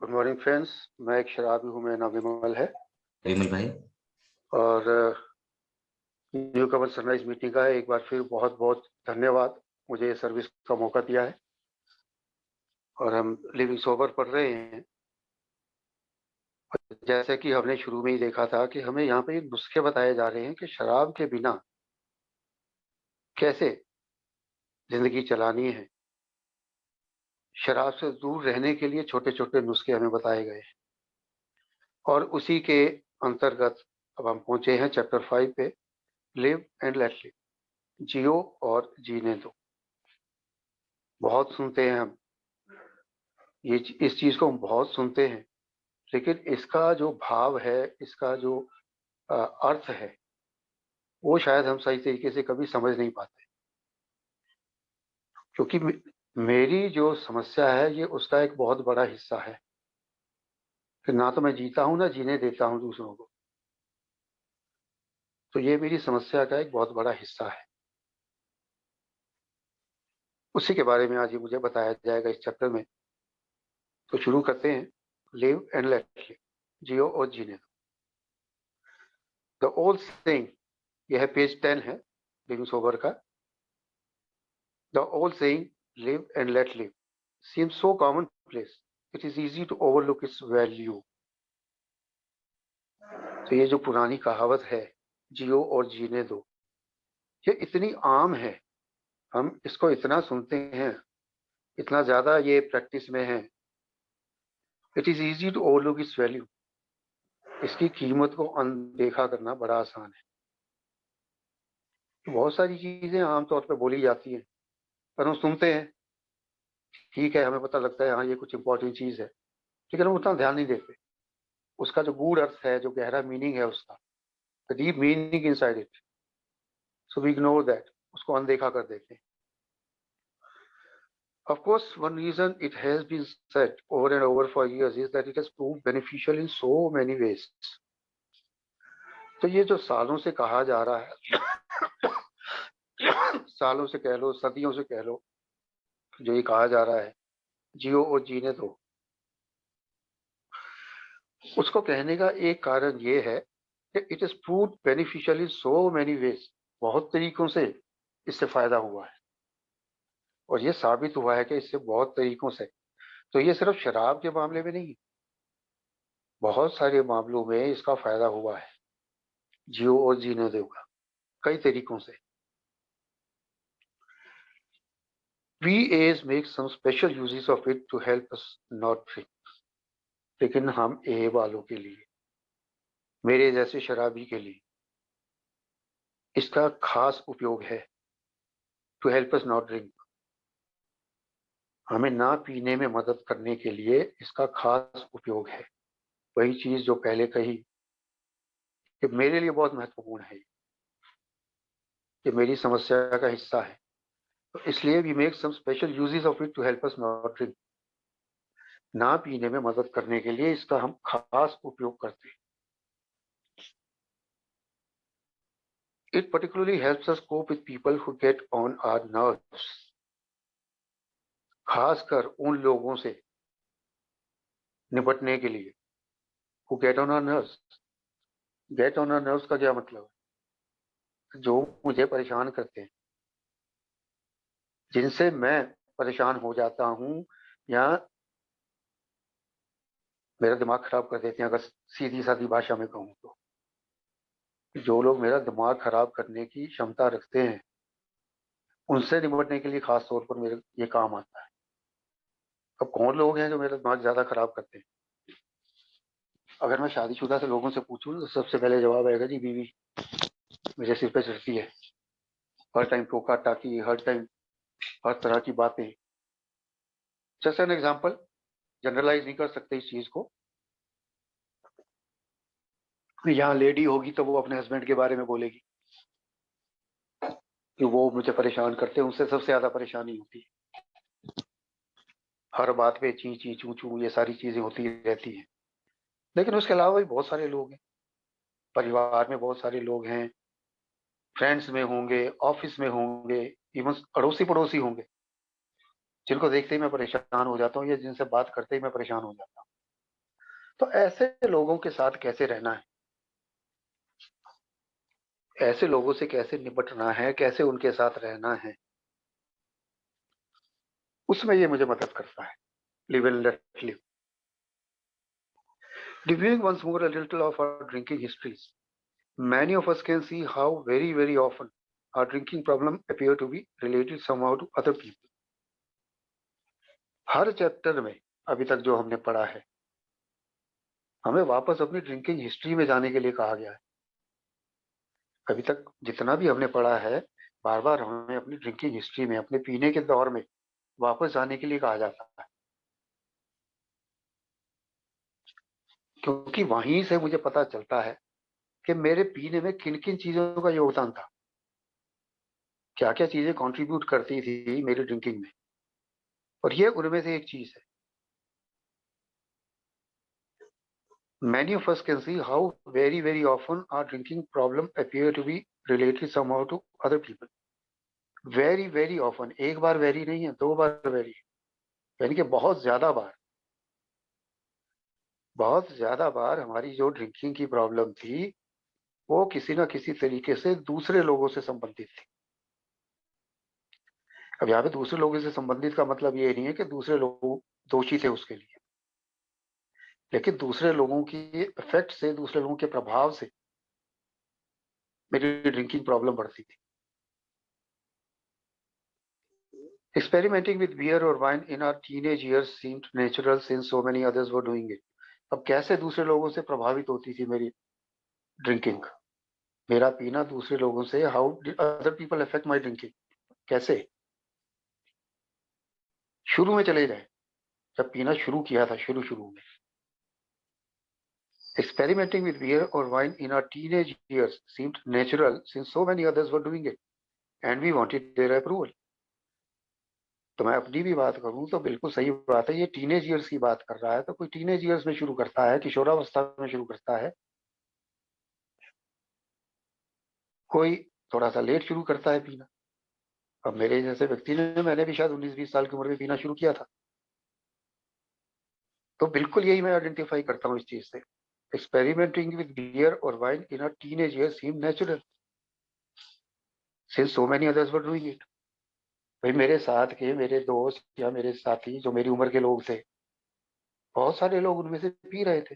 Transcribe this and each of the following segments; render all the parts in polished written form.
Good morning friends. मैं एक शराबी हूँ, मेरा नाम विमल है विमल भाई। और न्यू कमर सनराइज मीटिंग का एक बार फिर बहुत बहुत धन्यवाद, मुझे सर्विस का मौका दिया है। और हम लिविंग सोबर पढ़ रहे हैं। जैसे कि हमने शुरू में ही देखा था कि हमें यहाँ पे नुस्खे बताए जा रहे हैं कि शराब के बिना कैसे जिंदगी चलानी है। शराब से दूर रहने के लिए छोटे छोटे नुस्खे हमें बताए गए हैं और उसी के अंतर्गत अब हम पहुंचे हैं चैप्टर 5 पे, लिव एंड लेट लिव, जियो और जीने दो। बहुत सुनते हैं हम इस चीज को हम बहुत सुनते हैं, लेकिन इसका जो भाव है, इसका जो अर्थ है, वो शायद हम सही तरीके से कभी समझ नहीं पाते। क्योंकि मेरी जो समस्या है ये उसका एक बहुत बड़ा हिस्सा है कि ना तो मैं जीता हूं ना जीने देता हूं दूसरों को। तो ये मेरी समस्या का एक बहुत बड़ा हिस्सा है। उसी के बारे में आज ये मुझे बताया जाएगा इस चैप्टर में। तो शुरू करते हैं। लिव एंड लेट लिव, जियो और जीने दो। द ओल्ड सेइंग, यह है पेज 10 है लिविंग सोबर का। The old saying, live and let live, seems so commonplace, it is easy to overlook its value. तो ये जो पुरानी कहावत है, जियो और जीने दो, ये इतनी आम है, हम इसको इतना सुनते हैं, इतना ज्यादा ये प्रैक्टिस में है। It is easy to overlook its value, इसकी कीमत को अनदेखा करना बड़ा आसान है। बहुत सारी चीजें आमतौर पर बोली जाती हैं, पर हम सुनते हैं, ठीक है, हमें पता लगता है हाँ ये कुछ इंपॉर्टेंट चीज है, लेकिन हम उतना ध्यान नहीं देते। उसका जो गूढ़ अर्थ है, जो गहरा मीनिंग है उसका, the deep meaning inside it, so we ignore that, उसको अनदेखा कर देते हैं। Of course, one reason it has been said over and over for years is that it has proved beneficial in so many ways. तो ये जो सालों से कहा जा रहा है, सालों से कह लो, सदियों से कह लो, जो ये कहा जा रहा है जियो और जीने दो, उसको कहने का एक कारण ये है कि it is proved beneficial in so many ways. बहुत तरीकों से इससे फायदा हुआ है और ये साबित हुआ है कि इससे बहुत तरीकों से। तो ये सिर्फ शराब के मामले में नहीं, बहुत सारे मामलों में इसका फायदा हुआ है जियो और जीने दो का, कई तरीकों से। VAs make some special uses of it to help us not drink. लेकिन हम ए वालों के लिए, मेरे जैसे शराबी के लिए, इसका खास उपयोग है। To help us not drink, हमें ना पीने में मदद करने के लिए इसका खास उपयोग है। वही चीज जो पहले कही कि मेरे लिए बहुत महत्वपूर्ण है, ये मेरी समस्या का हिस्सा है। तो इसलिए we make some special uses of it to help us not drink, ना पीने में मदद करने के लिए इसका हम खास उपयोग करते हैं। It particularly helps us cope with people who get on our nerves. खासकर उन लोगों से निपटने के लिए who get on our nerves. Get on our nerves का क्या मतलब है? जो मुझे परेशान करते हैं, जिनसे मैं परेशान हो जाता हूं या मेरा दिमाग खराब कर देते हैं, अगर सीधी सादी भाषा में कहूँ तो। जो लोग मेरा दिमाग खराब करने की क्षमता रखते हैं, उनसे निपटने के लिए खास तौर पर मेरे ये काम आता है। अब कौन लोग हैं जो मेरा दिमाग ज्यादा खराब करते हैं? अगर मैं शादीशुदा से लोगों से पूछूं तो सबसे पहले जवाब आएगा जी बीवी मेरे सिर पे चढ़ती है, हर टाइम टोका टाकी, हर टाइम हर तरह की बातें। जैसे एन एग्जाम्पल, जनरलाइज नहीं कर सकते इस चीज को। यहाँ लेडी होगी तो वो अपने हस्बैंड के बारे में बोलेगी कि वो मुझे परेशान करते हैं, उनसे सबसे ज्यादा परेशानी होती है, हर बात पे ची ची चू चू, ये सारी चीजें होती रहती हैं। लेकिन उसके अलावा भी बहुत सारे लोग हैं, परिवार में बहुत सारे लोग हैं, फ्रेंड्स में होंगे, ऑफिस में होंगे, इवन अड़ोसी पड़ोसी होंगे, जिनको देखते ही मैं परेशान हो जाता हूँ या जिनसे बात करते ही मैं परेशान हो जाता हूँ। तो ऐसे लोगों के साथ कैसे रहना है, ऐसे लोगों से कैसे निपटना है, कैसे उनके साथ रहना है, उसमें ये मुझे मदद करता है। Live and let live. Reviewing once more a little of our drinking histories, many of us can see how very often our drinking problem appear to be related somehow to other people. Her chapter में अभी तक जो हमने पढ़ा है, हमें वापस अपनी ड्रिंकिंग हिस्ट्री में जाने के लिए कहा गया है। अभी तक जितना भी हमने पढ़ा है, बार बार हमें अपनी ड्रिंकिंग हिस्ट्री में, अपने पीने के दौर में वापस जाने के लिए कहा जाता है, क्योंकि वहीं से मुझे पता चलता है कि मेरे पीने में किन किन चीजों का योगदान था, क्या क्या चीजें कंट्रीब्यूट करती थी मेरी ड्रिंकिंग में, और ये उनमें से एक चीज है। Many of us can see how very often our drinking problem appear to be related somehow to other people. Very often, एक बार वेरी नहीं है, दो बार वेरी, यानी कि बहुत ज्यादा बार हमारी जो ड्रिंकिंग की प्रॉब्लम थी वो किसी ना किसी तरीके से दूसरे लोगों से संबंधित थी। अब यहाँ पे दूसरे लोगों से संबंधित का मतलब ये नहीं है कि दूसरे लोग दोषी थे उसके लिए, लेकिन दूसरे लोगों की इफेक्ट से, दूसरे लोगों के प्रभाव से मेरी ड्रिंकिंग प्रॉब्लम बढ़ती थी। Experimenting with beer or wine in our teenage years seemed natural since so many others were doing it. अब कैसे दूसरे लोगों से प्रभावित होती थी मेरी ड्रिंकिंग, मेरा पीना दूसरे लोगों से, how did other people affect my drinking, कैसे? शुरू में चले जाए, जब पीना शुरू किया था, शुरू में। Experimenting with beer or wine in our teenage years seemed natural since so many others were doing it and we wanted their approval. तो मैं अपनी भी बात करूं तो बिल्कुल सही बात है, ये टीनेज ईयर्स की बात कर रहा है, तो कोई टीनेज ईयर्स में शुरू करता है, किशोरावस्था में शुरू करता है, कोई थोड़ा सा लेट शुरू करता है पीना। अब मेरे जैसे व्यक्ति ने, मैंने भी शायद 19-20 साल की उम्र में पीना शुरू किया था, तो बिल्कुल यही मैं आइडेंटिफाई करता हूँ इस चीज से। एक्सपेरिमेंटिंग विद बियर और wine in a teenage year seem natural since so many others were doing it. भाई मेरे साथ के मेरे दोस्त या मेरे साथी जो मेरी उम्र के लोग थे, बहुत सारे लोग उनमें से पी रहे थे,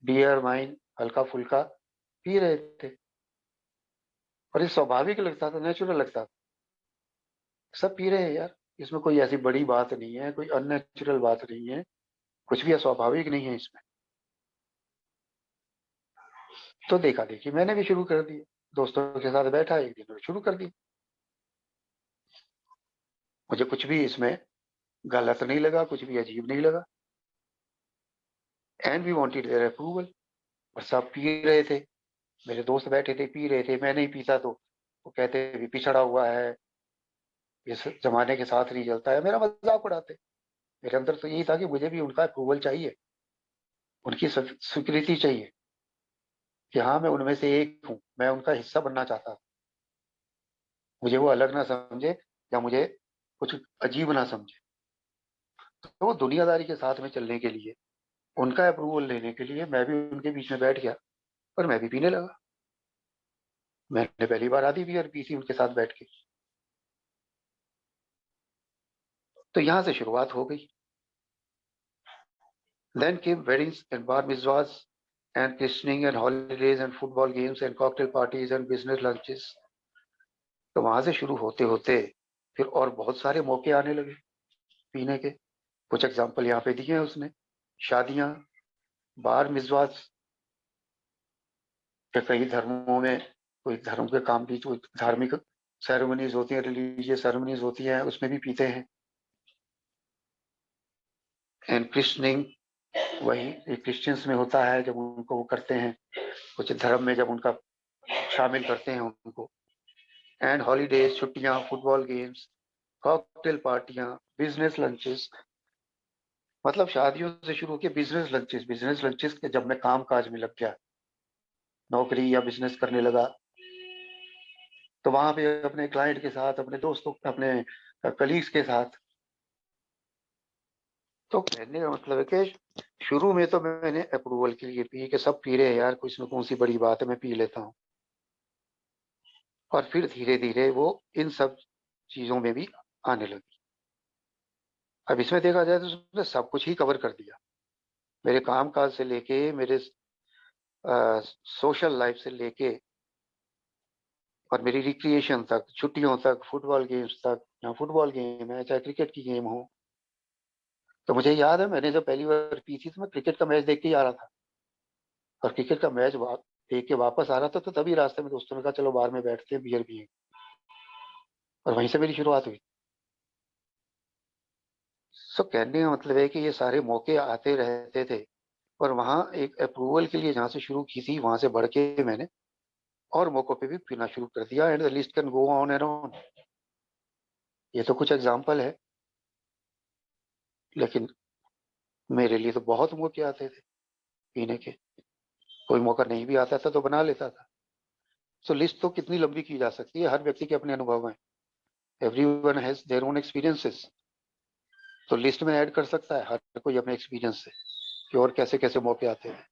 बियर वाइन हल्का फुल्का पी रहे थे, और ये स्वाभाविक लगता था, नेचुरल लगता था, सब पी रहे हैं यार, इसमें कोई ऐसी बड़ी बात नहीं है, कोई अननेचुरल बात नहीं है, कुछ भी अस्वाभाविक नहीं है इसमें। तो देखा देखी मैंने भी शुरू कर दी, दोस्तों के साथ बैठा एक दिन और शुरू कर दी। मुझे कुछ भी इसमें गलत नहीं लगा, कुछ भी अजीब नहीं लगा। And we wanted their approval, और सब पी रहे थे, मेरे दोस्त बैठे थे पी रहे थे, मैं नहीं पीता तो वो कहते भी पिछड़ा हुआ है, इस जमाने के साथ नहीं चलता है, मेरा मजाक उड़ाते। मेरे अंदर तो यही था कि मुझे भी उनका अप्रूवल चाहिए, उनकी स्वीकृति चाहिए कि हाँ मैं उनमें से एक हूँ, मैं उनका हिस्सा बनना चाहता, मुझे वो अलग ना समझे या मुझे कुछ अजीब ना समझे। तो वो दुनियादारी के साथ में चलने के लिए, उनका अप्रूवल लेने के लिए मैं भी उनके बीच में बैठ गया और मैं भी पीने लगा। मैंने पहली बार आधी बियर पी थी उनके साथ बैठ के। तो यहाँ से शुरुआत हो गई। Then came weddings and bar mitzvahs and christening and holidays and football games and cocktail parties and business lunches. तो वहां से शुरू होते होते फिर और बहुत सारे मौके आने लगे पीने के। कुछ एग्जाम्पल यहाँ पे दिए हैं उसने, शादियां, बार मिज़वाज, या कई धर्मों में कोई धर्म के काम की जो धार्मिक सेरेमनीज होती हैं, रिलीजियस सेरेमनीज होती हैं, उसमें भी पीते हैं। एंड क्रिश्चनिंग, वही क्रिश्चियंस में होता है जब उनको वो करते हैं, कुछ धर्म में जब उनका शामिल करते हैं उनको। एंड हॉलीडेज, छुट्टियां, फुटबॉल गेम्स, कॉकटेल पार्टियां, बिजनेस लंचेस, मतलब शादियों से शुरू होकर बिजनेस लंचेस, बिजनेस लंचेस के जब मैं काम काज में लग गया, नौकरी या बिजनेस करने लगा, तो वहां पे अपने क्लाइंट के साथ, अपने दोस्तों, अपने कलीग्स के साथ तो कहने का मतलब है कि शुरू में तो मैंने अप्रूवल के लिए पी कि सब पी रहे हैं यार, कुछ में कौन सी बड़ी बात है, मैं पी लेता हूँ। और फिर धीरे धीरे वो इन सब चीजों में भी आने लगी। अब इसमें देखा जाए तो उसने सब कुछ ही कवर कर दिया, मेरे काम काज से लेके, मेरे सोशल लाइफ से लेके, और मेरी रिक्रिएशन तक, छुट्टियों तक, फुटबॉल गेम्स तक। यहाँ फुटबॉल गेम है चाहे क्रिकेट की गेम हो। तो मुझे याद है मैंने जब पहली बार पी थी तो मैं क्रिकेट का मैच देख के ही आ रहा था। और क्रिकेट का मैच देख के वापस आ रहा था तो तभी रास्ते में दोस्तों ने कहा चलो बाहर में बैठते हैं, बियर पिए। और वहीं से मेरी शुरुआत हुई। सो कहने का मतलब है कि ये सारे मौके आते रहते थे। और वहाँ एक अप्रूवल के लिए जहाँ से शुरू की थी वहां से बढ़ के मैंने और मौकों पे भी पीना शुरू कर दिया। And the list can go on and on. ये तो कुछ एग्जाम्पल है, लेकिन मेरे लिए तो बहुत मौके आते थे पीने के। कोई मौका नहीं भी आता था तो बना लेता था। सो लिस्ट तो कितनी लंबी की जा सकती है, हर व्यक्ति के अपने अनुभव हैं। Everyone has their own experiences. तो लिस्ट में ऐड कर सकता है हर कोई अपने एक्सपीरियंस से कि और कैसे कैसे मौके आते हैं।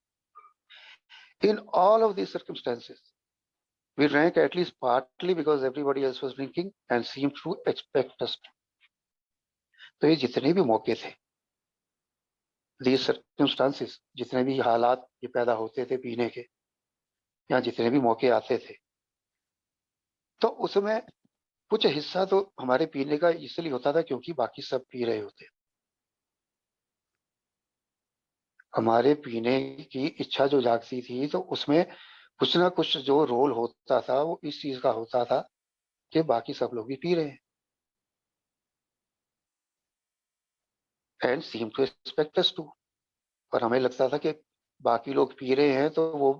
In all of these circumstances we drank at least partly because everybody else was drinking and seemed to expect us to. तो ये जितने भी मौके थे, these circumstances, जितने भी हालात ये पैदा होते थे पीने के, या जितने भी मौके आते थे, तो उसमें कुछ हिस्सा तो हमारे पीने का इसलिए होता था क्योंकि बाकी सब पी रहे होते। हमारे पीने की इच्छा जो जागती थी तो उसमें कुछ ना कुछ जो रोल होता था वो इस चीज का होता था कि बाकी सब लोग भी पी रहे हैं and seem to expect us to. और हमें लगता था कि बाकी लोग पी रहे हैं तो वो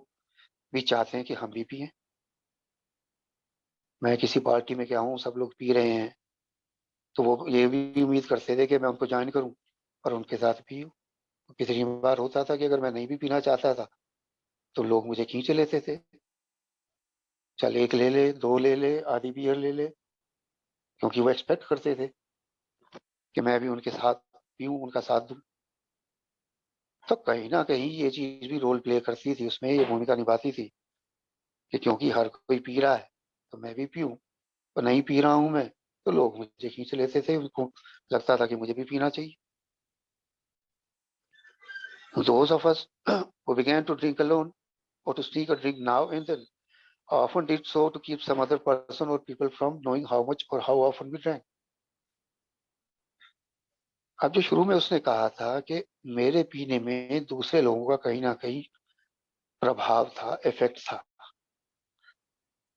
भी चाहते हैं कि हम भी पिए। मैं किसी पार्टी में गया हूँ, सब लोग पी रहे हैं, तो वो ये भी उम्मीद करते थे कि मैं उनको ज्वाइन करूँ और उनके साथ पीऊँ। कितनी बार होता था कि अगर मैं नहीं भी पीना चाहता था तो लोग मुझे खींच लेते थे, चल एक ले ले, दो ले ले, आधी बियर ले ले, क्योंकि वो एक्सपेक्ट करते थे कि मैं भी उनके साथ पीऊँ, उनका साथ दूं। तो कहीं ना कहीं ये चीज भी रोल प्ले करती थी, उसमें ये भूमिका निभाती थी कि क्योंकि हर कोई पी रहा है तो मैं भी पीऊँ। और नहीं पी रहा हूं मैं तो लोग मुझे खींच लेते थे, उनको लगता था कि मुझे भी पीना चाहिए। Those of us who began to drink alone or to sneak a drink now and then often did so to keep some other person or people from knowing how much or how often we drank. अब जो शुरू में उसने कहा था कि मेरे पीने में दूसरे लोगों का कहीं ना कहीं प्रभाव था, इफेक्ट था,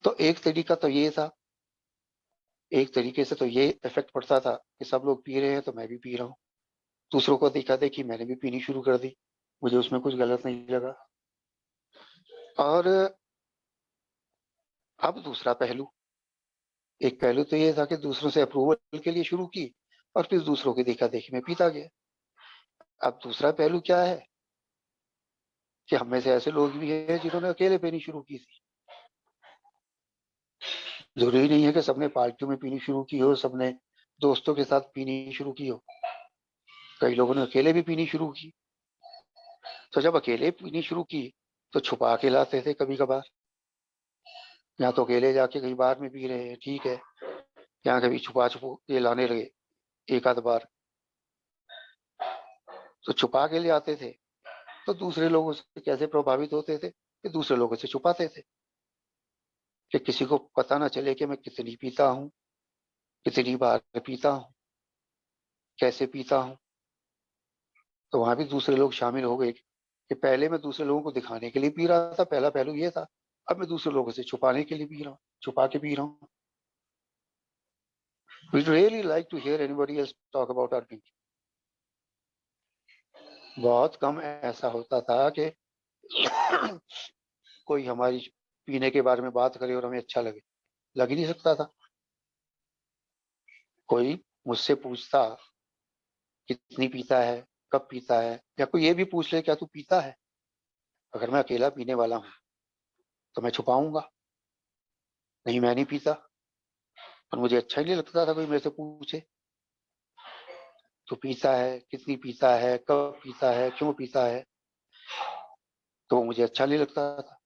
तो एक तरीका तो ये था, एक तरीके से तो ये इफेक्ट पड़ता था कि सब लोग पी रहे हैं तो मैं भी पी रहा हूँ। दूसरों को देखा देखी मैंने भी पीनी शुरू कर दी, मुझे उसमें कुछ गलत नहीं लगा। और अब दूसरा पहलू, एक पहलू तो ये था कि दूसरों से अप्रूवल के लिए शुरू की और फिर दूसरों की देखा देखी में पीता गया। अब दूसरा पहलू क्या है कि हम में से ऐसे लोग भी हैं जिन्होंने अकेले पीनी शुरू की थी। जरूरी नहीं है कि सबने पार्टियों में पीनी शुरू की हो, सबने दोस्तों के साथ पीनी शुरू की हो। कई लोगों ने अकेले भी पीनी शुरू की। तो जब अकेले पीनी शुरू की तो छुपा के लाते थे कभी कभार, या तो अकेले जाके कहीं बार में पी रहे हैं ठीक है, यहाँ कभी छुपा छुपा के लाने लगे एक आध बार, तो छुपा के ले आते थे। तो दूसरे लोगों से कैसे प्रभावित होते थे कि दूसरे लोगों से छुपाते थे कि किसी को पता ना चले कि मैं कितनी पीता हूँ, कितनी बार पीता हूँ, कैसे पीता हूँ। तो वहां भी दूसरे लोग शामिल हो गए कि पहले मैं दूसरे लोगों को दिखाने के लिए पी रहा था, पहला पहलू ये था। अब मैं दूसरे लोगों से छुपाने के लिए पी रहा हूँ, छुपा के पी रहा हूँ। We really like to hear anybody else talk about our drinking. बहुत कम ऐसा होता था कि कोई हमारी पीने के बारे में बात करे और हमें अच्छा लगे, लग ही नहीं सकता था। कोई मुझसे पूछता कितनी पीता है, कब पीता है, या कोई ये भी पूछ ले क्या तू पीता है, अगर मैं अकेला पीने वाला हूँ तो मैं छुपाऊंगा, नहीं मैं नहीं पीता। और मुझे अच्छा ही नहीं लगता था कोई मेरे से पूछे। तो पीता है, कितनी पीता है, कब पीता है, क्यों पीता है, तो मुझे अच्छा नहीं लगता था।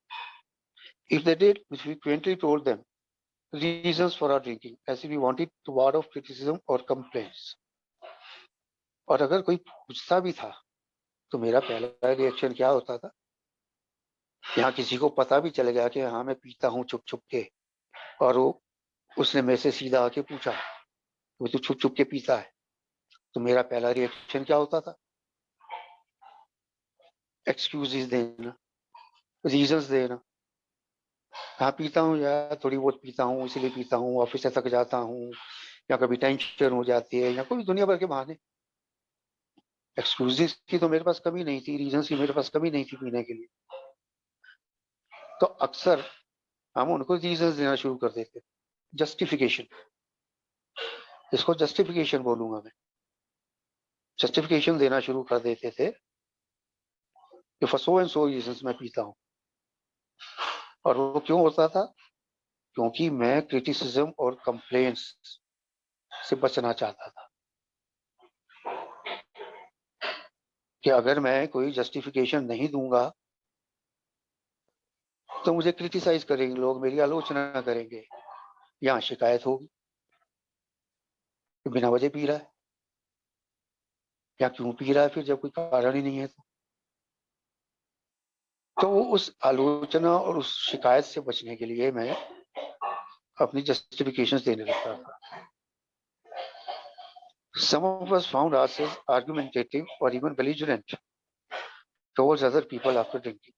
If they did, we frequently told them reasons for our drinking, as if we wanted to ward off criticism or complaints. और अगर कोई पूछता भी था तो मेरा पहला रिएक्शन क्या होता था, यहाँ किसी को पता भी चल गया कि हाँ मैं पीता हूँ छुप छुप के, और वो उसने मेरे से सीधा आके पूछा वो तो छुप छुप के पीता है, तो मेरा पहला रिएक्शन क्या होता था, एक्सक्यूजेस देना, रीजंस देना। हाँ पीता हूँ यार, थोड़ी बहुत पीता हूँ, इसलिए पीता हूँ, ऑफिस से थक जाता हूँ, या कभी टेंशन हो जाती है, या कोई दुनिया भर के बहाने। एक्सक्यूजेस की तो मेरे पास कमी नहीं थी, रीजंस की मेरे पास कमी नहीं थी पीने के लिए। तो अक्सर हम उनको रीजंस देना शुरू कर देते, जस्टिफिकेशन, इसको जस्टिफिकेशन बोलूंगा मैं, जस्टिफिकेशन देना शुरू कर देते थे कि for so and so reasons मैं पीता हूँ। और वो क्यों होता था, क्योंकि मैं क्रिटिसिज्म और कंप्लेंट्स से बचना चाहता था कि अगर मैं कोई जस्टिफिकेशन नहीं दूंगा तो मुझे क्रिटिसाइज करेंगे लोग, मेरी आलोचना करेंगे, यहाँ शिकायत होगी कि बिना वजह पी रहा है, या क्यों पी रहा है फिर जब कोई कारण ही नहीं है। तो उस आलोचना और उस शिकायत से बचने के लिए मैं अपनी जस्टिफिकेशंस देने लगता था। Some of us found ourselves argumentative or even belligerent towards other people after drinking.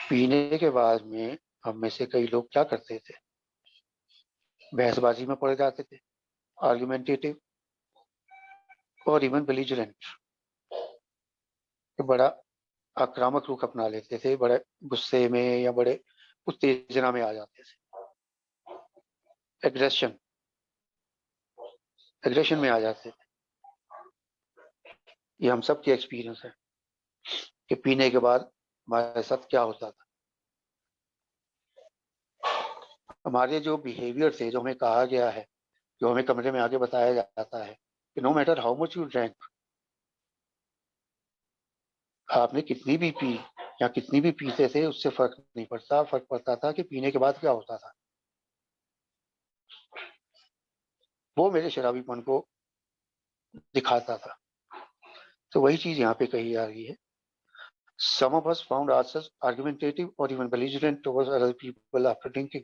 पीने के बाद में हम में से कई लोग क्या करते थे, बहसबाजी में पड़ जाते थे, आर्गुमेंटेटिव और इवन बेलिजरेंट, बड़ा आक्रामक रुख अपना लेते थे, बड़े गुस्से में या बड़े उत्तेजना में आ जाते थे, एग्रेशन में आ जाते थे। ये हम सब के एक्सपीरियंस है कि पीने के बाद हमारे साथ क्या होता था। हमारे जो बिहेवियर थे, जो हमें कहा गया है, जो हमें कमरे में आगे बताया जाता है कि no matter how much you drank, आपने कितनी भी पी या कितनी भी पीते थे उससे फर्क नहीं पड़ता, फर्क पड़ता था कि पीने के बाद क्या होता था। वो मेरे शराबीपन को दिखाता था। तो वही चीज यहाँ पे कही जा रही है, some of us found ourselves argumentative or even belligerent towards other people after drinking.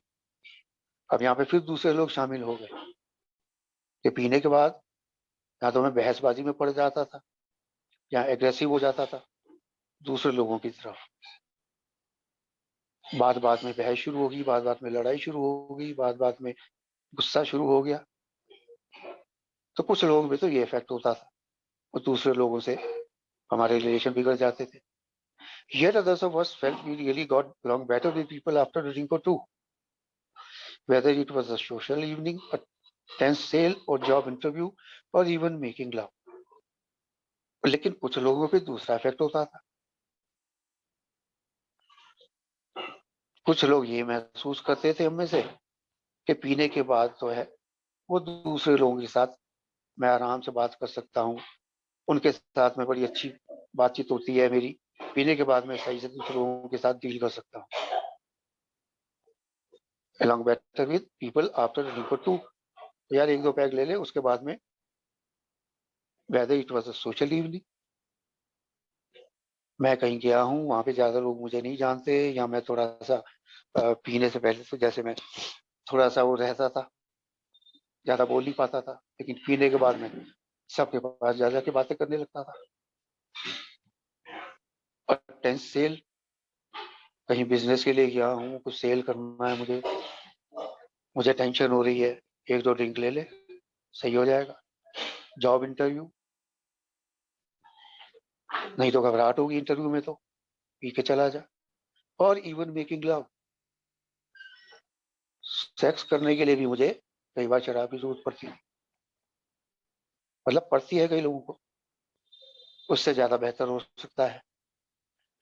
अब यहाँ पे फिर दूसरे लोग शामिल हो गए कि पीने के बाद या तो मैं बहसबाजी में पड़ जाता था या एग्रेसिव हो जाता था दूसरे लोगों की तरफ, बात बात में बहस शुरू होगी, बात बात में लड़ाई शुरू होगी, बात बात में गुस्सा शुरू हो गया। तो कुछ लोगों में तो ये इफेक्ट होता था और दूसरे लोगों से हमारे रिलेशन बिगड़ जाते थे। Yet others of us felt we really got along better with people after a drink or two, whether it was a social evening, a tense sale or job interview, or even making love. लेकिन कुछ लोगों पे दूसरा effect होता था, कुछ लोग ये महसूस करते थे हम में से कि पीने के बाद तो है वो दूसरे लोगों के साथ मैं आराम से बात कर सकता हूँ, उनके साथ में बड़ी अच्छी बातचीत होती है मेरी, पीने के बाद मैं सही से दूसरे लोगों के साथ डील कर सकता हूँ, along better with people after a drink or two। यार एक दो पैग ले ले उसके बाद में, whether it was a social evening, मैं कहीं गया हूँ वहां पे ज्यादा लोग मुझे नहीं जानते, या मैं थोड़ा सा पीने से पहले तो जैसे मैं थोड़ा सा वो रहता था, ज्यादा बोल नहीं पाता था, लेकिन पीने के बाद में सबके पास जा जाके बातें करने लगता था। और टेंस सेल, कहीं बिजनेस के लिए गया हूँ, कुछ सेल करना है मुझे, मुझे टेंशन हो रही है, एक दो ड्रिंक ले ले सही हो जाएगा। जॉब इंटरव्यू, नहीं तो घबराहट होगी इंटरव्यू में, तो पी के चला जा। और इवन मेकिंग लव, सेक्स करने के लिए भी मुझे कई बार शराब की जरूरत पड़ती है, मतलब पड़ती है कई लोगों को, उससे ज्यादा बेहतर हो सकता है।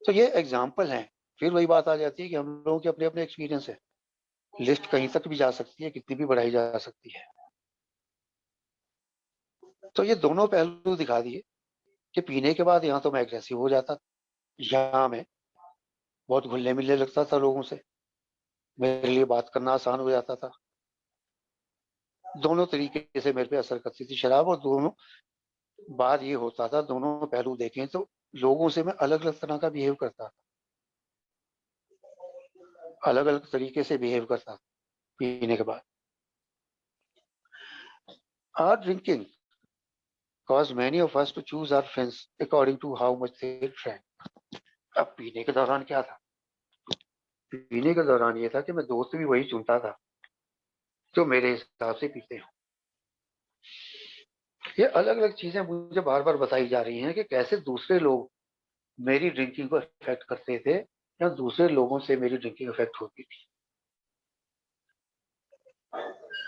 तो ये एग्जाम्पल हैं, फिर वही बात आ जाती है कि हम लोगों के अपने अपने एक्सपीरियंस है, लिस्ट कहीं तक भी जा सकती है, कितनी भी बढ़ाई जा सकती है। तो ये दोनों पहलू दिखा दिए कि पीने के बाद यहाँ तो मैं एग्रेसिव हो जाता, यहाँ मैं बहुत घुलने मिलने लगता था लोगों से, मेरे लिए बात करना आसान हो जाता था। दोनों तरीके से मेरे पे असर करती थी शराब, और दोनों बात ये होता था, दोनों पहलू देखें तो लोगों से मैं अलग अलग तरह का बिहेव करता था, अलग अलग तरीके से बिहेव करता था पीने के बाद। Our drinking caused many of us to choose our friends according to how much they drank. अब पीने के दौरान क्या था, पीने के दौरान ये था कि मैं दोस्त भी वही चुनता था जो मेरे हिसाब से पीते हो। ये अलग अलग चीजें मुझे बार बार बताई जा रही हैं कि कैसे दूसरे लोग मेरी ड्रिंकिंग को अफेक्ट करते थे या दूसरे लोगों से मेरी ड्रिंकिंग अफेक्ट होती थी।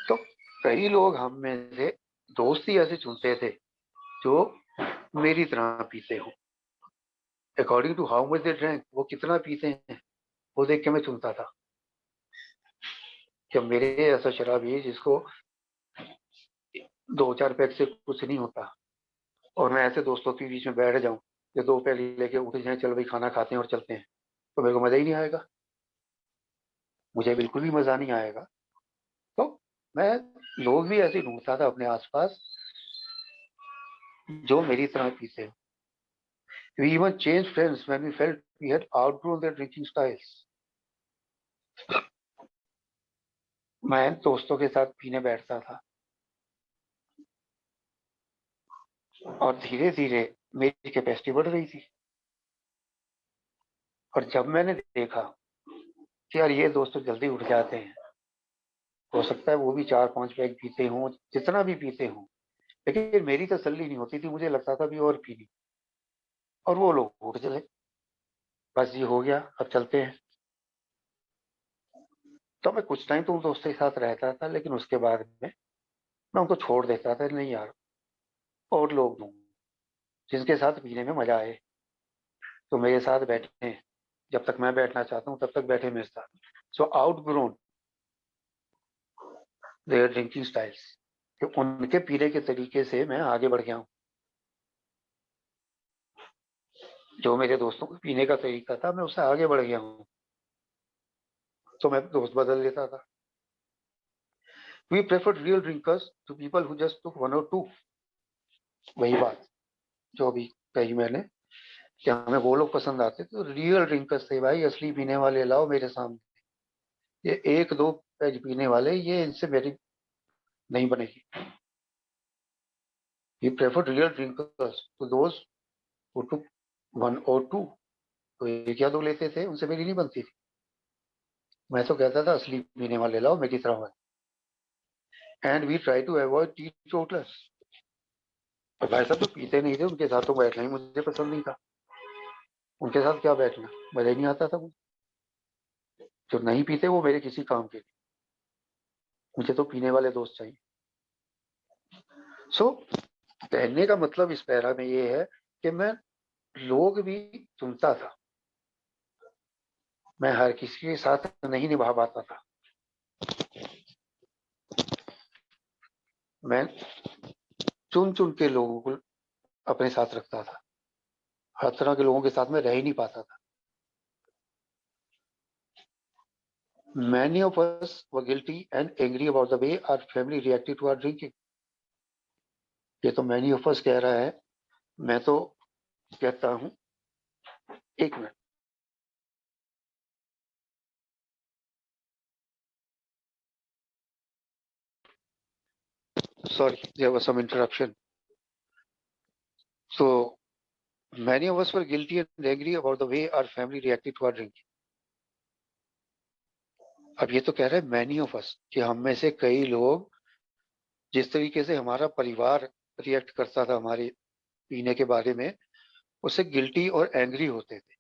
तो कई लोग हम में से दोस्त ही ऐसे चुनते थे जो मेरी तरह पीते हो, according to how much they drank, वो कितना पीते हैं वो देख के मैं चुनता था कि मेरे ऐसा शराबी जिसको 2-4 पैक से कुछ नहीं होता, और मैं ऐसे दोस्तों के बीच में बैठ जाऊं कि 2 पैक लेके उठ जाए, चल भाई खाना खाते हैं और चलते हैं, तो मेरे को मजा ही नहीं आएगा, मुझे बिल्कुल भी मजा नहीं आएगा। तो मैं लोग भी ऐसे ढूंढता था अपने आसपास जो मेरी तरह पीते हो। We even changed friends when we felt we had outgrown their drinking styles. मैं दोस्तों के साथ पीने बैठता था और धीरे धीरे मेरी कैपेसिटी बढ़ रही थी, और जब मैंने देखा कि यार ये दोस्त तो जल्दी उठ जाते हैं, हो सकता है वो भी 4-5 पैक पीते हों, जितना भी पीते हों, लेकिन मेरी तसल्ली नहीं होती थी, मुझे लगता था भी और पीनी, और वो लोग उठ चले, बस ये हो गया अब चलते हैं। तो मैं कुछ टाइम तो उन दोस्तों के साथ रहता था, लेकिन उसके बाद में मैं उनको छोड़ देता था, नहीं यार और लोग ढूंढ जिनके साथ पीने में मजा आए, तो मेरे साथ बैठे, जब तक मैं बैठना चाहता हूँ तब तक बैठे मेरे साथ। So outgrown their drinking styles, कि उनके पीने के तरीके से मैं आगे बढ़ गया हूँ। जो मेरे दोस्तों को पीने का तरीका था मैं उससे आगे बढ़ गया हूँ, तो मैं दोस्त बदल लेता था। We preferred real drinkers to people who just took 1 or 2। वही बात जो अभी कही मैंने कि हमें वो लोग पसंद आते, तो रियल ड्रिंकर्स थे भाई, असली पीने वाले लाओ मेरे सामने, ये 1-2 पैग पीने वाले ये इनसे मेरी नहीं बनेगी। We preferred real drinkers to those who took 1 or 2। तो एक या दो लेते थे, उनसे मेरी नहीं बनती थी, मैं तो कहता था असली पीने वाले लाओ मेरी तरह वाले। And we try to avoid teetotallers. और भाई साहब जो पीते नहीं थे उनके साथ तो बैठना ही मुझे पसंद नहीं था, उनके साथ क्या बैठना, मजा ही नहीं आता था मुझे। जो नहीं पीते वो मेरे किसी काम के नहीं, मुझे तो पीने वाले दोस्त चाहिए। सो कहने का मतलब इस पैरा में ये है कि मैं लोग भी चुनता था, मैं हर किसी के साथ नहीं निभा पाता था, मैं चुन चुन के लोगों को अपने साथ रखता था, हर तरह के लोगों के साथ में रह ही नहीं पाता था। Many of us were guilty and angry about the way our family reacted to our drinking. ये तो many of us कह रहा है, मैं तो कहता हूँ, एक minute, sorry, there was some interruption. So many of us were guilty and angry about the way our family reacted to our drinking. अब ये तो कह रहे हैं many of us कि हम में से कई लोग जिस तरीके से हमारा परिवार रिएक्ट करता था हमारे पीने के बारे में, उससे गिल्टी और एंग्री होते थे,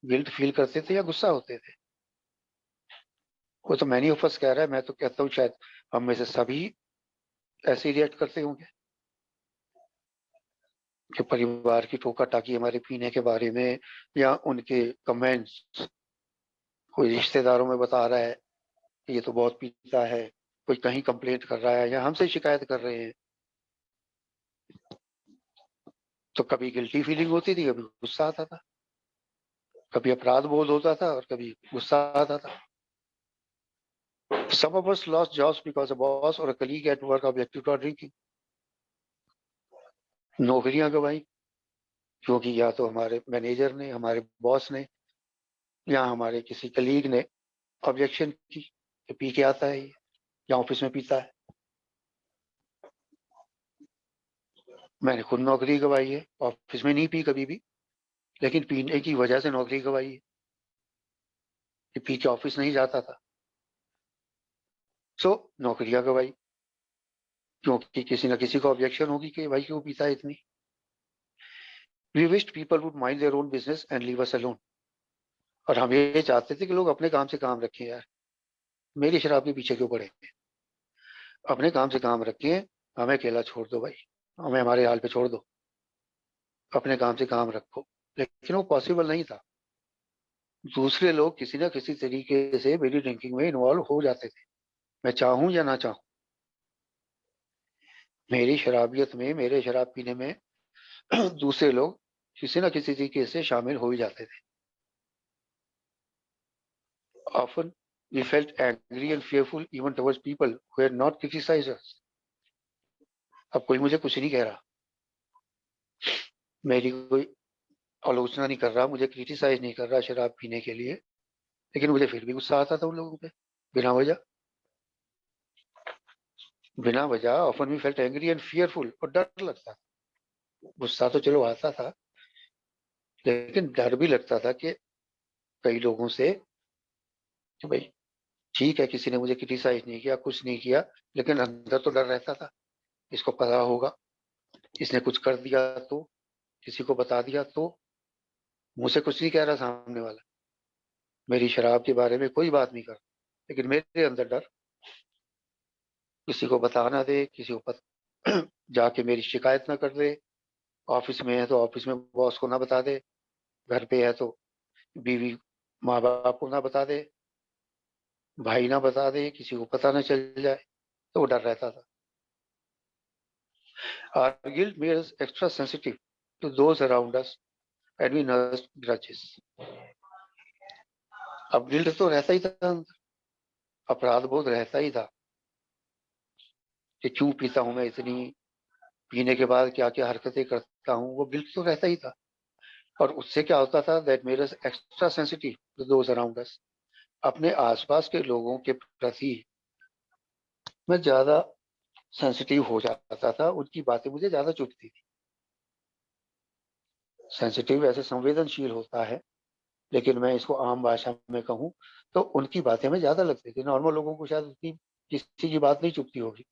गिल्ट फील करते थे या गुस्सा होते थे। वो तो मैनी ऑफ अस कह रहा है, मैं तो कहता हूँ शायद हम में से सभी ऐसे रिएक्ट करते होंगे कि परिवार की टोका टाकी हमारे पीने के बारे में, या उनके कमेंट्स, कोई रिश्तेदारों में बता रहा है कि ये तो बहुत पीता है, कोई कहीं कंप्लेंट कर रहा है या हमसे शिकायत कर रहे हैं तो कभी गिल्टी फीलिंग होती थी, कभी गुस्सा आता था, कभी अपराध बोध होता था और कभी गुस्सा आता था। Some of us lost jobs because a boss or a colleague at work objected to our drinking. नौकरियां गंवाई क्योंकि या तो हमारे मैनेजर ने, हमारे बॉस ने, या हमारे किसी कलीग ने ऑब्जेक्शन की कि पी के आता है ये, या ऑफिस में पीता है। मैंने खुद नौकरी गंवाई है, ऑफिस में नहीं पी कभी भी, लेकिन पीने की वजह से नौकरी गंवाई है कि पी के ऑफिस नहीं जाता था। सो नौकरियां गंवाई क्योंकि किसी न किसी को ऑब्जेक्शन होगी कि भाई क्यों पीता है इतनी। We wished people would mind their own business and leave us alone. और हम ये चाहते थे कि लोग अपने काम से काम रखें यार, मेरी शराब के पीछे क्यों पड़े, अपने काम से काम रखें, हमें अकेला छोड़ दो भाई, हमें हमारे हाल पे छोड़ दो, अपने काम से काम रखो। लेकिन वो पॉसिबल नहीं था। दूसरे लोग किसी न किसी तरीके से मेरी ड्रिंकिंग में इन्वॉल्व हो जाते थे, मैं चाहूं या ना चाहूं। मेरी शराबियत में, मेरे शराब पीने में दूसरे लोग किसी न किसी तरीके से शामिल हो ही जाते थे। Often we felt angry and fearful even towards people who had not criticized us. अब कोई मुझे कुछ नहीं कह रहा, मेरी कोई आलोचना नहीं कर रहा, मुझे क्रिटिसाइज नहीं कर रहा शराब पीने के लिए, लेकिन मुझे फिर भी गुस्सा आता था उन लोगों पे बिना वजह। बिना वजह often we felt angry and fearful, और डर लगता था। गुस्सा तो चलो आता था, लेकिन डर भी लगता था कि कई लोगों से कि भाई ठीक है, किसी ने मुझे क्रिटिसाइज नहीं किया, कुछ नहीं किया, लेकिन अंदर तो डर रहता था, इसको पता होगा, इसने कुछ कर दिया तो, किसी को बता दिया तो। मुझसे कुछ नहीं कह रहा सामने वाला, मेरी शराब के बारे में कोई बात नहीं कर, लेकिन मेरे अंदर डर, किसी को बता ना दे, किसी को जाके मेरी शिकायत ना कर दे। ऑफिस में है तो ऑफिस में बॉस को ना बता दे, घर पे है तो बीवी माँ बाप को ना बता दे, भाई ना बता दे, किसी को पता ना चल जाए, तो वो डर रहता था। Our guilt made us extra sensitive to those around us and we nursed grudges. अब गिल्ट तो रहता ही था, अपराध बोध रहता ही था कि क्यों पीता हूं मैं इतनी, पीने के बाद क्या क्या हरकतें करता हूँ, वो गिल्ट तो रहता ही था। और उससे क्या होता था, that made us extra sensitive to those around us. अपने आसपास के लोगों के प्रति मैं ज्यादा सेंसिटिव हो जाता था, उनकी बातें मुझे ज्यादा चुभती थी। सेंसिटिव ऐसे संवेदनशील होता है, लेकिन मैं इसको आम भाषा में कहूँ तो उनकी बातें में ज्यादा लगती थी। नॉर्मल लोगों को शायद उतनी किसी की बात नहीं चुभती होगी,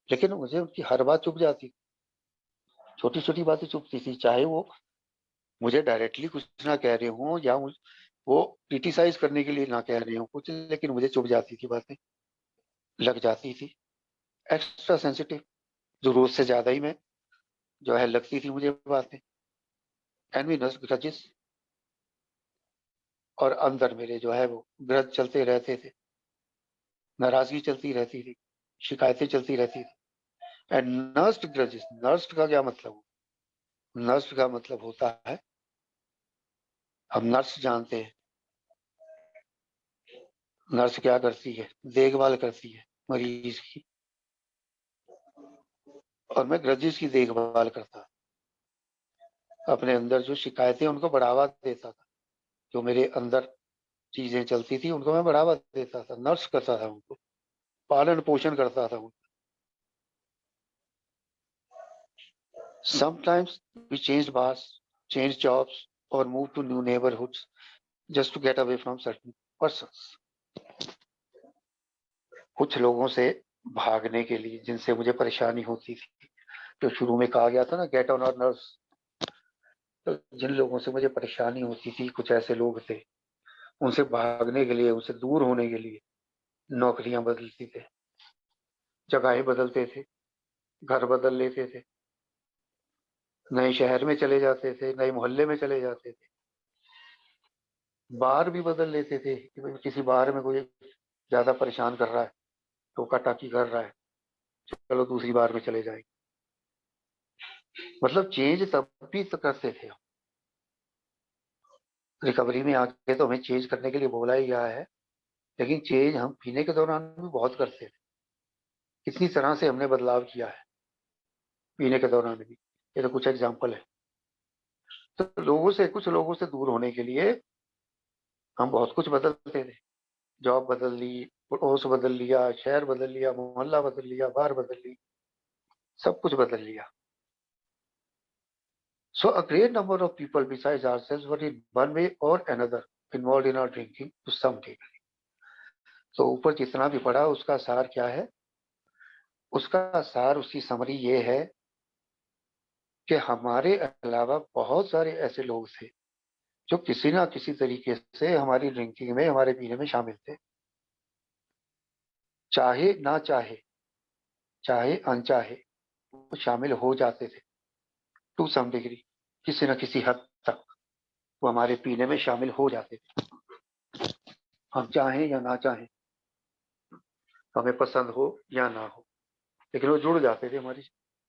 लेकिन मुझे उनकी हर बात चुभ जाती, छोटी छोटी बातें चुभती थी, चाहे वो मुझे डायरेक्टली कुछ ना कह रहे हो या वो क्रिटिसाइज करने के लिए ना कह रहे हो कुछ, लेकिन मुझे चुभ जाती थी बातें, लग जाती थी। एक्स्ट्रा सेंसिटिव, जरूरत से ज्यादा ही मैं जो है लगती थी मुझे बातें। एनवीनस ग्रजेस, और अंदर मेरे जो है वो ग्रज चलते रहते थे, नाराजगी चलती रहती थी, शिकायतें चलती रहती थी। एंड नर्स्ड ग्रजेस, नर्स्ड का क्या मतलब, नर्स का मतलब होता है, हम नर्स जानते हैं, नर्स क्या करती है, देखभाल करती है मरीज की, और मैं ग्रजेस की देखभाल करता, अपने अंदर जो शिकायतें उनको बढ़ावा देता था, जो मेरे अंदर चीजें चलती थी उनको मैं बढ़ावा देता था, नर्स करता था उनको, पालन पोषण करता था उनको। Sometimes we changed bars, changed jobs, or moved to new neighborhoods just to get away from certain persons. कुछ लोगों से भागने के लिए जिनसे मुझे परेशानी होती थी, तो शुरू में कहा गया था ना, गेट ऑन और नर्स, तो जिन लोगों से मुझे परेशानी होती थी, कुछ ऐसे लोग थे, उनसे भागने के लिए, उनसे दूर होने के लिए नौकरियां बदलती थे, जगहें बदलते थे, घर बदल लेते थे, नए शहर में चले जाते थे, नए मोहल्ले में चले जाते थे, बार भी बदल लेते थे कि भाई किसी बार में कोई ज्यादा परेशान कर रहा है, टोका टाकी कर रहा है, चलो दूसरी बार में चले जाएंगे। मतलब चेंज तब भी तो करते थे हम। रिकवरी में आके तो हमें चेंज करने के लिए बोला ही गया है, लेकिन चेंज हम पीने के दौरान भी बहुत करते थे। कितनी तरह से हमने बदलाव किया है पीने के दौरान भी। ये तो कुछ एग्जाम्पल है। तो कुछ लोगों से दूर होने के लिए हम बहुत कुछ बदलते थे। जॉब बदल ली, पड़ोस बदल लिया, शहर बदल लिया, मोहल्ला बदल लिया, बार बदल ली, सब कुछ बदल लिया। So a great number of people besides ourselves were in one way or another involved in our drinking to some degree. तो ऊपर जितना भी पढ़ा उसका सार क्या है? उसका सार, उसकी समरी ये है कि हमारे अलावा बहुत सारे ऐसे लोग थे जो किसी ना किसी तरीके से हमारी ड्रिंकिंग में, हमारे पीने में शामिल थे। चाहे ना चाहे, चाहे अनचाहे, वो शामिल हो जाते थे टू सम डिग्री। किसी न किसी हद तक वो हमारे पीने में शामिल हो जाते थे, हम चाहें या ना चाहें, हमें पसंद हो या ना हो, लेकिन वो जुड़ जाते थे हमारी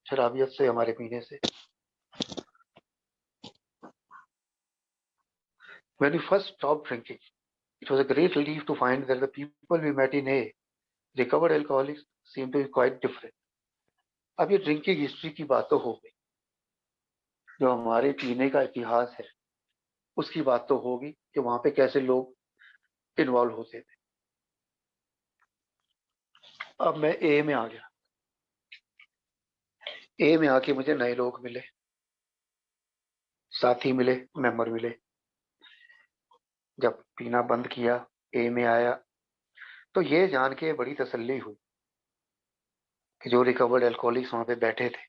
शराबियत से, हमारे पीने से। When we first stopped drinking, it was a great relief to find that the people we met in A, recovered alcoholics, seemed to be quite different. अब ये ड्रिंकिंग हिस्ट्री की बात तो हो गई, जो हमारे पीने का इतिहास है उसकी बात तो होगी कि वहां पे कैसे लोग इन्वॉल्व होते थे। अब मैं ए में आ गया। ए में आके मुझे नए लोग मिले, साथी मिले, मेंबर मिले। जब पीना बंद किया, ए में आया, तो ये जान के बड़ी तसल्ली हुई कि जो रिकवर्ड एल्कोहलिक्स वहां पे बैठे थे,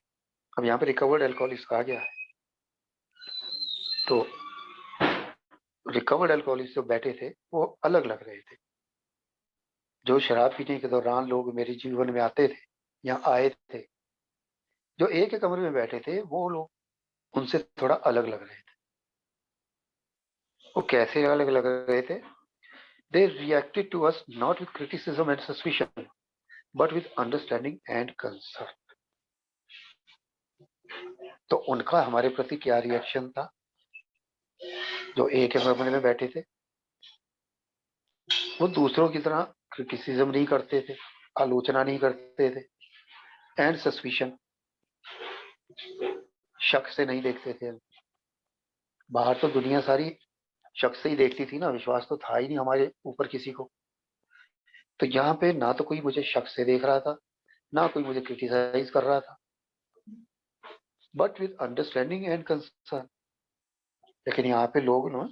अब यहाँ पे रिकवर्ड एल्कोहलिक्स कहा गया है, तो रिकवर्ड एल्कोहलिक्स जो बैठे थे वो अलग लग रहे थे। जो शराब पीने के दौरान लोग मेरे जीवन में आते थे या आए थे, जो एक ही कमरे में बैठे थे, वो लोग उनसे थोड़ा अलग लग रहे थे। वो कैसे अलग लग रहे थे? They reacted to us not with criticism and suspicion but with understanding and concern. तो उनका हमारे प्रति क्या रिएक्शन था? जो एक ही कमरे में बैठे थे, वो दूसरों की तरह क्रिटिसिज्म नहीं करते थे, आलोचना नहीं करते थे, एंड सस्पिशन, शक से नहीं देखते थे। बाहर तो दुनिया सारी शक से ही देखती थी ना, विश्वास तो था ही नहीं हमारे ऊपर किसी को। तो यहाँ पे ना तो कोई मुझे शक से देख रहा था, ना कोई मुझे क्रिटिसाइज कर रहा था, but with understanding and concern. लेकिन यहाँ पे लोग ना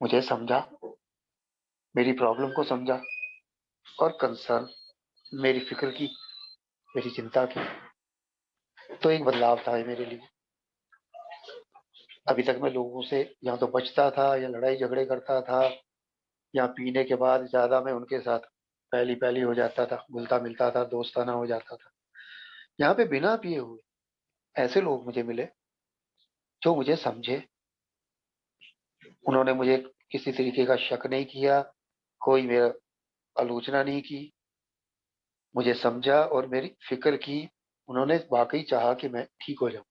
मुझे समझा, मेरी प्रॉब्लम को समझा, और कंसर्न, मेरी फिक्र की, मेरी चिंता की। तो एक बदलाव था ये मेरे लिए। अभी तक मैं लोगों से या तो बचता था या लड़ाई झगड़े करता था, या पीने के बाद ज्यादा मैं उनके साथ पहली पहली हो जाता था, घुलता मिलता था, दोस्ताना हो जाता था। यहाँ पे बिना पिए हुए ऐसे लोग मुझे मिले जो मुझे समझे। उन्होंने मुझे किसी तरीके का शक नहीं किया, कोई मेरा आलोचना नहीं की, मुझे समझा और मेरी फिक्र की। उन्होंने वाकई चाहा कि मैं ठीक हो जाऊं।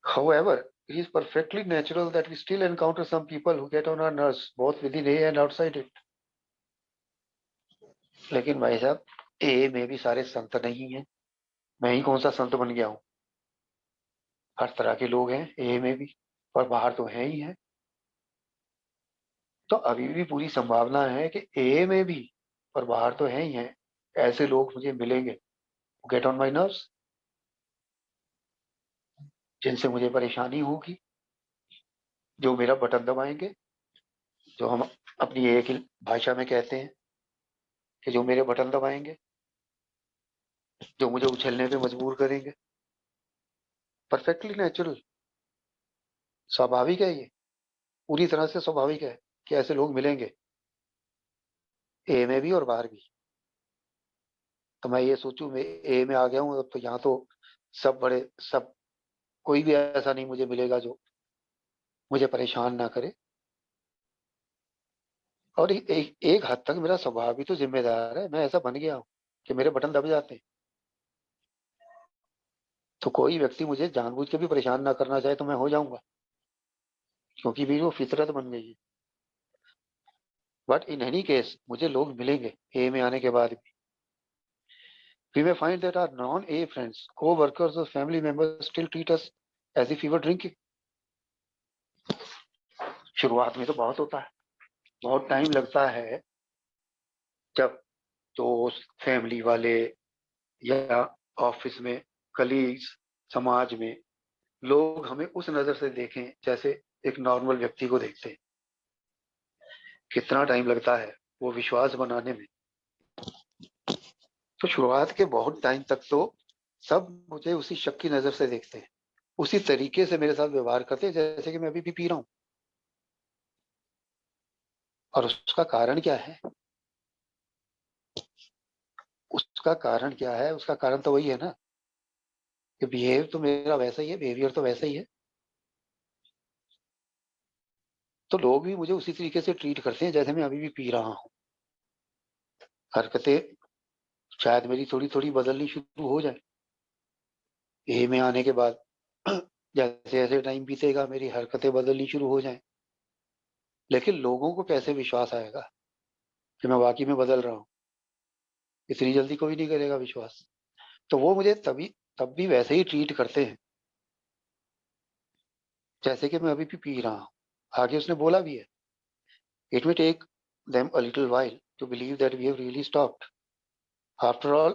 However, it is perfectly natural that we still encounter some people who get on our nerves, both within A and outside it. लेकिन भाई साहब, ए में भी सारे संत नहीं हैं। मैं ही कौन सा संत बन गया हूँ? हर तरह के लोग हैं ए में भी, और बाहर तो हैं ही हैं। तो अभी भी पूरी संभावना है कि ए में भी, और बाहर तो हैं ही हैं, ऐसे लोग मुझे मिलेंगे गेट ऑन माई नर्व्स, जिनसे मुझे परेशानी होगी, जो मेरा बटन दबाएंगे, जो हम अपनी एक भाषा में कहते हैं कि जो मेरे बटन दबाएंगे, जो मुझे उछलने पे मजबूर करेंगे। परफेक्टली नेचुरल, स्वाभाविक है ये, पूरी तरह से स्वाभाविक है कि ऐसे लोग मिलेंगे ए में भी और बाहर भी। तो मैं ये सोचूं मैं ए में आ गया हूँ, अब तो यहाँ तो सब बड़े, सब, कोई भी ऐसा नहीं मुझे मिलेगा जो मुझे परेशान ना करे। और एक हद तक मेरा स्वभाव भी तो जिम्मेदार है, मैं ऐसा बन गया हूँ कि मेरे बटन दब जाते हैं। तो कोई व्यक्ति मुझे जानबूझ के भी परेशान ना करना चाहे तो मैं हो जाऊंगा, क्योंकि मेरी वो फितरत बन गई है। बट इन एनी केस मुझे लोग मिलेंगे ए में आने के बाद भी। We may find that our non-A friends, co-workers or family members still treat us as if we were drinking. शुरुआत में तो बहुत होता है, बहुत टाइम लगता है, जब दोस्त, फैमिली वाले या ऑफिस में कलीग्स, समाज में लोग हमें उस नजर से देखें जैसे एक नॉर्मल व्यक्ति को देखते हैं। कितना टाइम लगता है वो विश्वास बनाने में। तो शुरुआत के बहुत टाइम तक तो सब मुझे उसी शक की नजर से देखते हैं, उसी तरीके से मेरे साथ व्यवहार करते हैं जैसे कि मैं अभी भी पी रहा हूं। और उसका कारण क्या है? उसका कारण क्या है? उसका कारण तो वही है ना कि बिहेव तो मेरा वैसा ही है, बिहेवियर तो वैसा ही है। तो लोग भी मुझे उसी तरीके से ट्रीट करते हैं जैसे मैं अभी भी पी रहा हूँ। हरकतें शायद मेरी थोड़ी थोड़ी बदलनी शुरू हो जाए ए में आने के बाद। जैसे जैसे टाइम बीतेगा मेरी हरकतें बदलनी शुरू हो जाएं। लेकिन लोगों को कैसे विश्वास आएगा कि मैं वाकई में बदल रहा हूँ? इतनी जल्दी कोई नहीं करेगा विश्वास। तो वो मुझे तभी तब भी वैसे ही ट्रीट करते हैं जैसे कि मैं अभी भी पी रहा हूँ। आगे उसने बोला भी है, it may take them a little while to believe that we have really stopped. After all,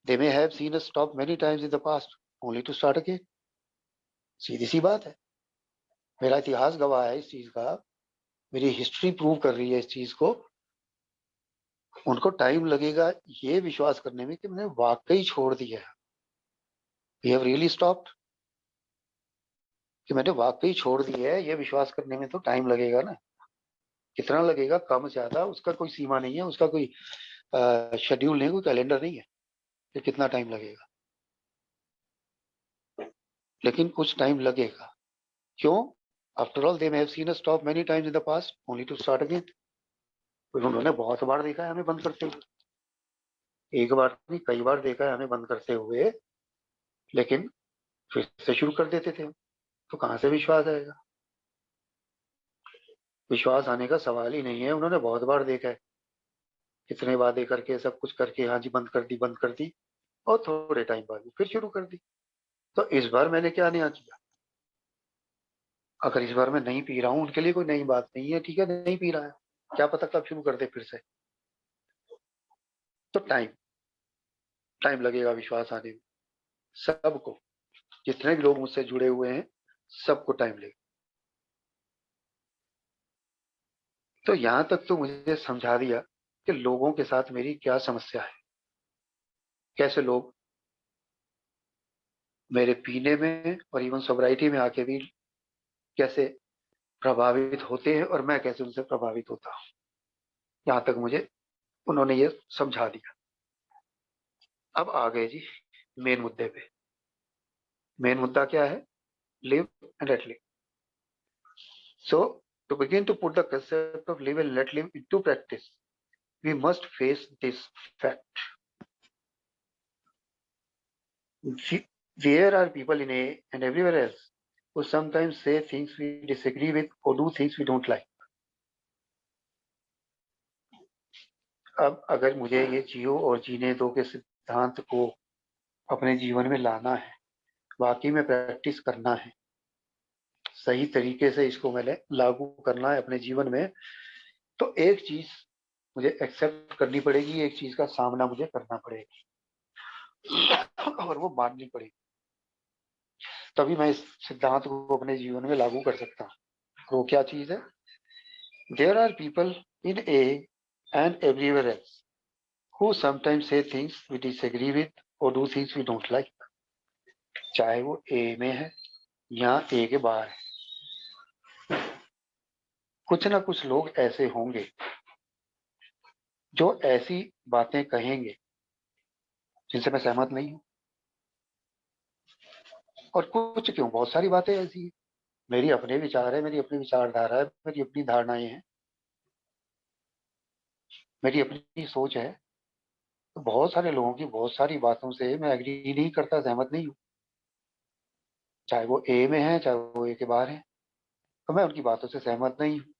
they may have seen us stop many times in the past, only to start again. सीधी सी बात है, मेरा इतिहास गवाह है इस चीज का, मेरी हिस्ट्री प्रूव कर रही है इस चीज को। उनको टाइम लगेगा ये विश्वास करने में कि मैंने वाकई छोड़ दिया है, वी हैव रियली स्टॉप्ड, कि मैंने वाकई छोड़ दिया है, ये विश्वास करने में तो टाइम लगेगा ना। कितना लगेगा, कम ज्यादा, उसका कोई सीमा नहीं है, उसका कोई शेड्यूल नहीं, कोई कैलेंडर नहीं है कि कितना टाइम लगेगा। लेकिन कुछ टाइम लगेगा। क्यों? After all they may have seen us stop many times in the past only to start again. उन्होंने बहुत बार देखा है हमें बंद करते हुए, एक बार नहीं कई बार देखा है हमें बंद करते हुए, लेकिन फिर से शुरू कर देते थे। तो कहाँ से विश्वास आएगा? विश्वास आने का सवाल ही नहीं है। उन्होंने बहुत बार देखा है, कितने वादे करके सब कुछ करके, हाँ जी बंद कर दी बंद कर दी, और थोड़े टाइम बाद फिर शुरू कर दी। तो इस बार मैंने क्या नया किया? अगर इस बार मैं नहीं पी रहा हूँ, उनके लिए कोई नई बात नहीं है, ठीक है नहीं पी रहा है, क्या पता कब शुरू कर दे फिर से। तो टाइम टाइम लगेगा विश्वास आने में, सबको, जितने भी लोग मुझसे जुड़े हुए हैं सबको टाइम लगेगा। तो यहां तक तो मुझे समझा दिया कि लोगों के साथ मेरी क्या समस्या है, कैसे लोग मेरे पीने में और इवन सोब्राइटी में आके भी कैसे प्रभावित होते हैं और मैं कैसे उनसे प्रभावित होता हूँ। यहाँ तक मुझे उन्होंने ये समझा दिया। अब आ गए जी मेन मुद्दे पे। मेन मुद्दा क्या है? Live and let live. So to begin to put the concept of live and let live into practice, we must face this fact. There are people in A and everywhere else who sometimes say things we disagree with or do things we don't like. अब अगर मुझे ये जियो और जीने दो के सिद्धांत को अपने जीवन में लाना है, वाकई में प्रैक्टिस करना है, सही तरीके से इसको मैंने लागू करना है अपने जीवन में, तो एक चीज मुझे एक्सेप्ट करनी पड़ेगी, एक चीज का सामना मुझे करना पड़ेगा और वो माननी पड़ेगी। तभी मैं इस सिद्धांत को अपने जीवन में लागू कर सकता हूँ। वो क्या चीज है? There are people in A and everywhere else who sometimes say things we disagree with or do things we don't like. चाहे वो ए में है या ए के बाहर है, कुछ ना कुछ लोग ऐसे होंगे जो ऐसी बातें कहेंगे जिनसे मैं सहमत नहीं हूं। और कुछ क्यों, बहुत सारी बातें ऐसी है, मेरी अपने विचार है, मेरी अपनी विचारधारा है, मेरी अपनी धारणाएं हैं, मेरी अपनी सोच है। तो बहुत सारे लोगों की बहुत सारी बातों से मैं एग्री नहीं करता, सहमत नहीं हूं। चाहे वो ए में है चाहे वो ए के बाहर है, तो मैं उनकी बातों से सहमत नहीं हूँ।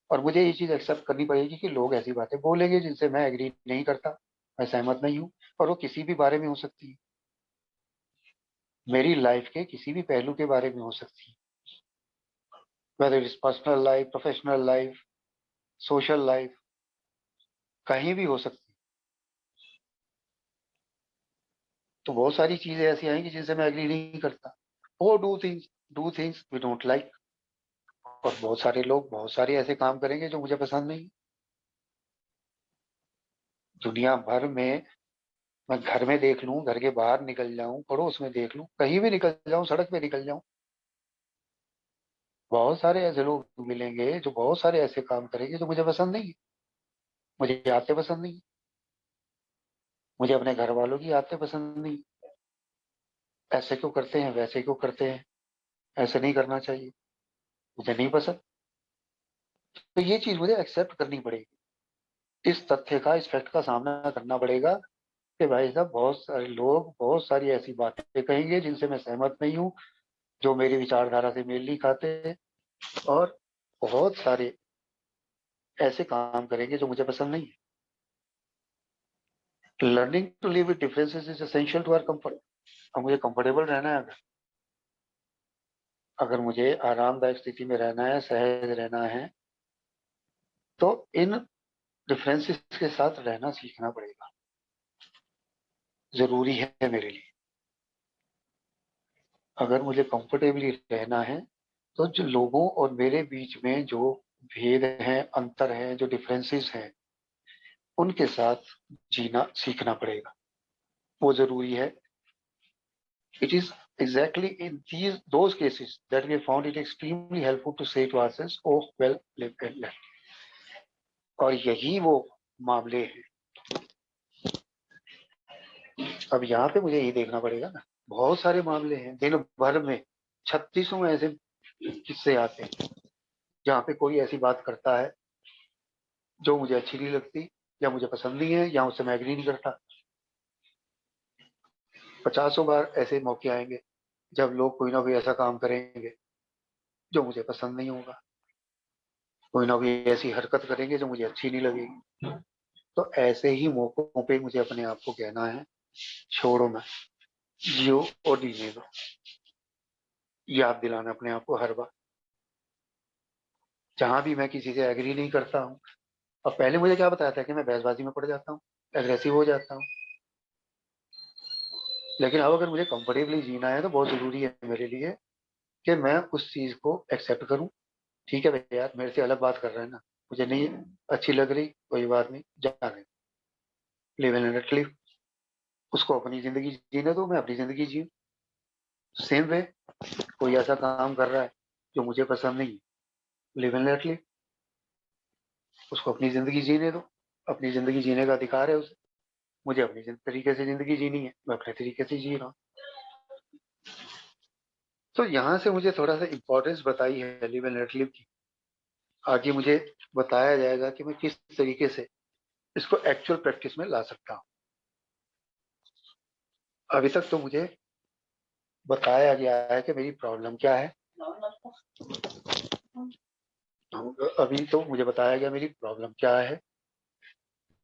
और मुझे ये चीज़ एक्सेप्ट करनी पड़ेगी कि लोग ऐसी बातें बोलेंगे जिनसे मैं एग्री नहीं करता, मैं सहमत नहीं हूँ। और वो किसी भी बारे में हो सकती है, मेरी लाइफ के किसी भी पहलू के बारे में हो सकती है, whether is personal life, professional life, social life, कहीं भी हो सकती है। तो बहुत सारी चीजें ऐसी आएंगी जिनसे मैं एग्री नहीं करता, वो do things we don't like. और बहुत सारे लोग बहुत सारे ऐसे काम करेंगे जो मुझे पसंद नहीं। दुनिया भर में, मैं घर में देख लूं, घर के बाहर निकल जाऊं, पड़ोस में देख लूं, कहीं भी निकल जाऊं, सड़क पे निकल जाऊं, बहुत सारे ऐसे लोग मिलेंगे जो बहुत सारे ऐसे काम करेंगे जो मुझे पसंद नहीं है। मुझे आते पसंद नहीं, मुझे अपने घर वालों की आते पसंद नहीं। ऐसे क्यों करते हैं, वैसे क्यों करते हैं, ऐसे नहीं करना चाहिए, मुझे नहीं पसंद। तो ये चीज मुझे एक्सेप्ट करनी पड़ेगी, इस तथ्य का, इस फैक्ट का सामना करना पड़ेगा कि भाई साहब बहुत सारे लोग बहुत सारी ऐसी बातें कहेंगे जिनसे मैं सहमत नहीं हूँ, जो मेरी विचारधारा से मेल नहीं खाते, और बहुत सारे ऐसे काम करेंगे जो मुझे पसंद नहीं है। Learning to live with differences is essential to our comfort. अब मुझे कंफर्टेबल रहना है, अगर अगर मुझे आरामदायक स्थिति में रहना है, सहज रहना है, तो इन डिफरेंसेस के साथ रहना सीखना पड़ेगा, जरूरी है मेरे लिए। अगर मुझे कंफर्टेबली रहना है, तो जो लोगों और मेरे बीच में जो भेद हैं, अंतर है, जो डिफरेंसेस हैं, उनके साथ जीना सीखना पड़ेगा, वो जरूरी है। It is exactly in those cases that we have found it extremely helpful to say to ourselves, oh well lived and left। और यही वो मामले हैं। अब यहाँ पे मुझे यही देखना पड़ेगा ना, बहुत सारे मामले हैं दिन भर में, 36 ऐसे किस्से आते हैं जहाँ पे कोई ऐसी बात करता है जो मुझे अच्छी नहीं लगती, या मुझे पसंद नहीं है, या उससे मैं एग्री नहीं करता। 50 बार ऐसे मौके आएंगे जब लोग कोई ना कोई ऐसा काम करेंगे जो मुझे पसंद नहीं होगा, कोई ना कोई ऐसी हरकत करेंगे जो मुझे अच्छी नहीं लगेगी। तो ऐसे ही मौकों पे मुझे अपने आप को कहना है, छोड़ो ना, जियो और जीने दो। याद दिलाना अपने आप को हर बार, जहां भी मैं किसी से एग्री नहीं करता हूँ। अब पहले मुझे क्या बताया था कि मैं बहसबाजी में पड़ जाता हूँ, एग्रेसिव हो जाता हूँ, लेकिन अब अगर मुझे कंफर्टेबली जीना है तो बहुत जरूरी है मेरे लिए कि मैं उस चीज को एक्सेप्ट करूं। ठीक है भैया यार, मेरे से अलग बात कर रहे हैं ना, मुझे नहीं अच्छी लग रही, कोई बात नहीं, जाने, लिव एंड लेट लिव। उसको अपनी जिंदगी जीने दो, मैं अपनी जिंदगी जीऊं। सेम वे, कोई ऐसा काम कर रहा है जो मुझे पसंद नहीं है, लिव एंड लेट लिव, उसको अपनी जिंदगी जीने दो। अपनी जिंदगी जीने का अधिकार है उसे, मुझे अपनी तरीके से जिंदगी जीनी है, मैं अपने तरीके से जी रहा हूँ। तो यहाँ से मुझे थोड़ा सा इंपॉर्टेंस बताई है लिव एंड लेट लिव की। आगे मुझे बताया जाएगा कि मैं किस तरीके से इसको एक्चुअल प्रैक्टिस में ला सकता हूँ। अभी तक तो मुझे बताया गया है कि मेरी प्रॉब्लम क्या है, अभी तो मुझे बताया गया मेरी प्रॉब्लम क्या है,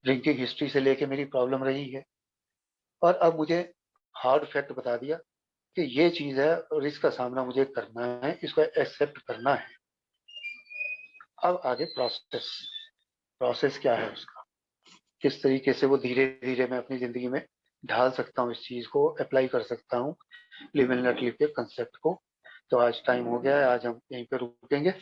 ड्रिंकिंग हिस्ट्री से लेके मेरी प्रॉब्लम रही है। और अब मुझे हार्ड फैक्ट बता दिया कि ये चीज है और इसका सामना मुझे करना है, इसको एक्सेप्ट करना है। अब आगे प्रोसेस, प्रोसेस क्या है उसका, किस तरीके से वो धीरे धीरे मैं अपनी जिंदगी में ढाल सकता हूँ, इस चीज को अप्लाई कर सकता हूँ, लिव एंड लेट लिव के कंसेप्ट को। तो आज टाइम हो गया है, आज हम यहीं पे रुकेंगे।